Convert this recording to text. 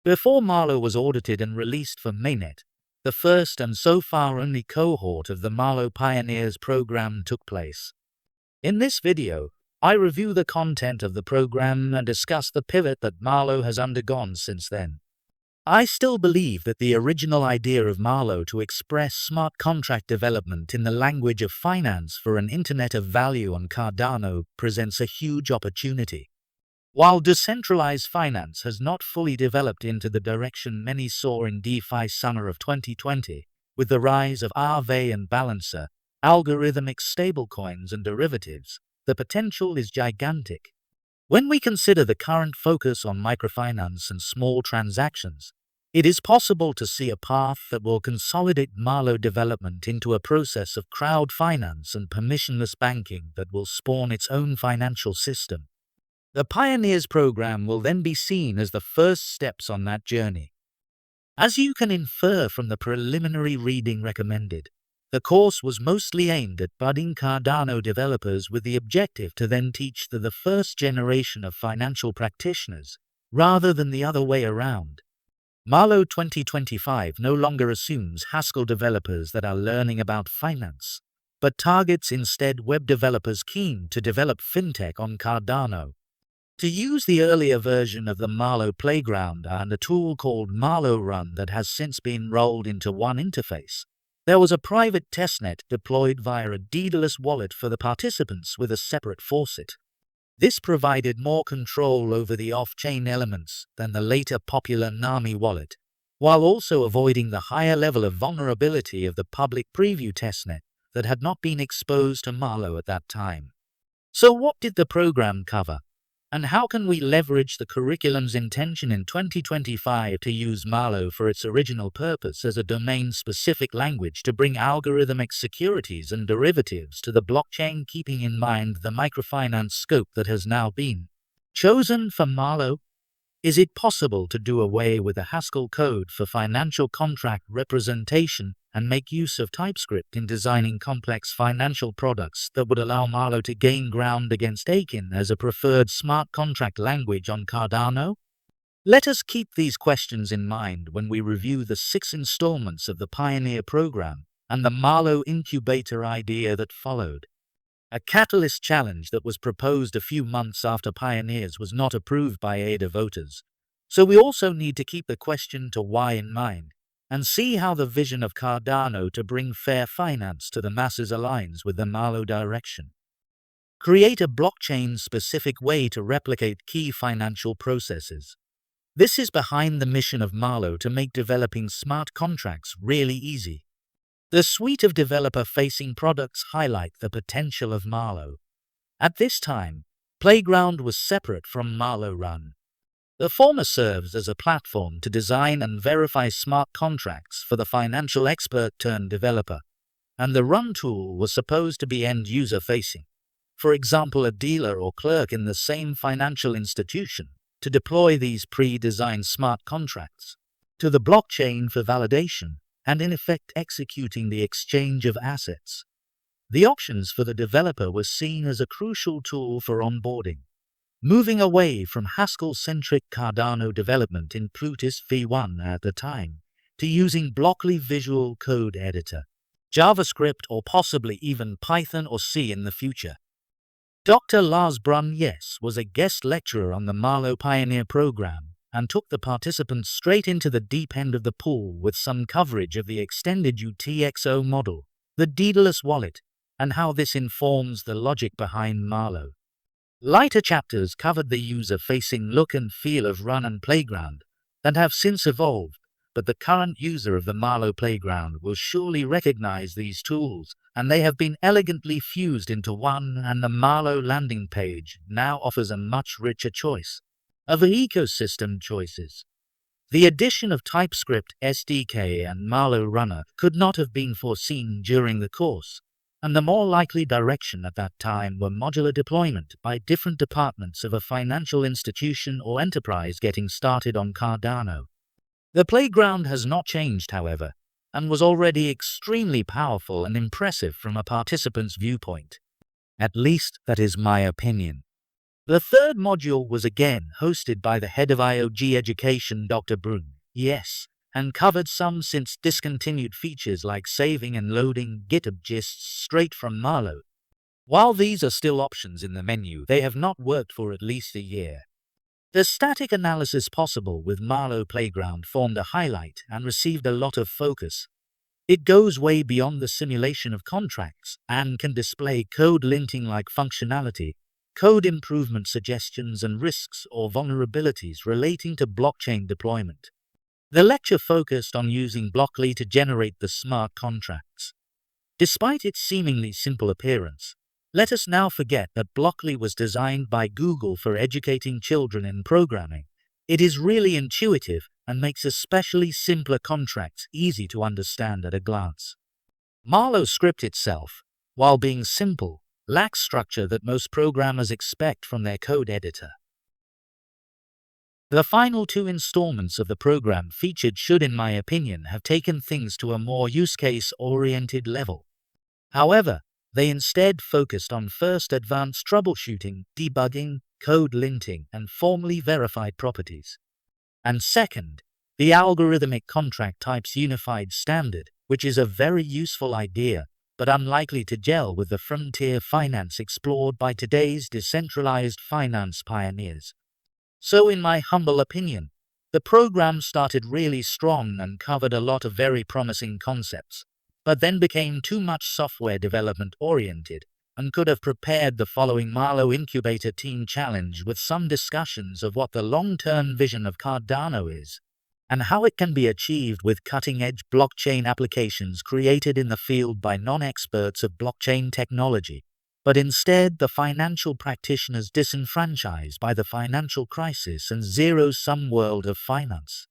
Before Marlowe was audited and released for mainnet, the first and so far only cohort of the Marlowe Pioneers program took place. In this video, I review the content of the program and discuss the pivot that Marlowe has undergone since then. I still believe that the original idea of Marlowe to express smart contract development in the language of finance for an Internet of Value on Cardano presents a huge opportunity. While decentralized finance has not fully developed into the direction many saw in DeFi summer of 2020, with the rise of Aave and Balancer, algorithmic stablecoins and derivatives, the potential is gigantic. When we consider the current focus on microfinance and small transactions, it is possible to see a path that will consolidate Marlowe development into a process of crowd finance and permissionless banking that will spawn its own financial system. The Pioneers program will then be seen as the first steps on that journey. As you can infer from the preliminary reading recommended, the course was mostly aimed at budding Cardano developers with the objective to then teach to the first generation of financial practitioners, rather than the other way around. Marlowe 2025 no longer assumes Haskell developers that are learning about finance, but targets instead web developers keen to develop fintech on Cardano. To use the earlier version of the Marlowe Playground and a tool called Marlowe Run that has since been rolled into one interface, there was a private testnet deployed via a deedless wallet for the participants with a separate faucet. This provided more control over the off-chain elements than the later popular Nami wallet, while also avoiding the higher level of vulnerability of the public preview testnet that had not been exposed to Marlowe at that time. So what did the program cover? And how can we leverage the curriculum's intention in 2025 to use Marlowe for its original purpose as a domain-specific language to bring algorithmic securities and derivatives to the blockchain, keeping in mind the microfinance scope that has now been chosen for Marlowe? Is it possible to do away with the Haskell code for financial contract representation and make use of TypeScript in designing complex financial products that would allow Marlowe to gain ground against Akin as a preferred smart contract language on Cardano? Let us keep these questions in mind when we review the 6 installments of the Pioneer program and the Marlowe incubator idea that followed. A catalyst challenge that was proposed a few months after Pioneers was not approved by ADA voters. So we also need to keep the question to why in mind, and see how the vision of Cardano to bring fair finance to the masses aligns with the Marlowe direction. Create a blockchain-specific way to replicate key financial processes. This is behind the mission of Marlowe to make developing smart contracts really easy. The suite of developer-facing products highlight the potential of Marlowe. At this time, Playground was separate from Marlowe Run. The former serves as a platform to design and verify smart contracts for the financial expert turned developer, and the Run tool was supposed to be end-user facing, for example a dealer or clerk in the same financial institution, to deploy these pre-designed smart contracts to the blockchain for validation, and in effect executing the exchange of assets. The options for the developer were seen as a crucial tool for onboarding, moving away from Haskell-centric Cardano development in Plutus v1 at the time, to using Blockly Visual Code Editor, JavaScript or possibly even Python or C in the future. Dr. Lars Brun-Yes was a guest lecturer on the Marlowe Pioneer program and took the participants straight into the deep end of the pool with some coverage of the extended UTXO model, the deedless wallet, and how this informs the logic behind Marlowe. Lighter chapters covered the user-facing look and feel of Run and Playground that have since evolved, but the current user of the Marlowe Playground will surely recognize these tools, and they have been elegantly fused into one, and the Marlowe landing page now offers a much richer choice of ecosystem choices. The addition of TypeScript SDK and Marlowe Runner could not have been foreseen during the course, and the more likely direction at that time were modular deployment by different departments of a financial institution or enterprise getting started on Cardano. The playground has not changed, however, and was already extremely powerful and impressive from a participant's viewpoint. At least that is my opinion. The third module was again hosted by the head of IOG Education, Dr. Brun, yes, and covered some since discontinued features like saving and loading GitHub gists straight from Marlowe. While these are still options in the menu, they have not worked for at least a year. The static analysis possible with Marlowe Playground formed a highlight and received a lot of focus. It goes way beyond the simulation of contracts and can display code linting-like functionality, code improvement suggestions, and risks or vulnerabilities relating to blockchain deployment. The lecture focused on using Blockly to generate the smart contracts. Despite its seemingly simple appearance, let us now forget that Blockly was designed by Google for educating children in programming. It is really intuitive and makes especially simpler contracts easy to understand at a glance. Marlowe script itself, while being simple, lacks structure that most programmers expect from their code editor. The final two installments of the program featured should, in my opinion, have taken things to a more use case-oriented level. However, they instead focused on first advanced troubleshooting, debugging, code linting, and formally verified properties. And second, the algorithmic contract types unified standard, which is a very useful idea, but unlikely to gel with the frontier finance explored by today's decentralized finance pioneers. So in my humble opinion, the program started really strong and covered a lot of very promising concepts, but then became too much software development oriented and could have prepared the following Marlowe Incubator Team Challenge with some discussions of what the long-term vision of Cardano is, and how it can be achieved with cutting-edge blockchain applications created in the field by non-experts of blockchain technology, but instead the financial practitioners disenfranchised by the financial crisis and zero-sum world of finance.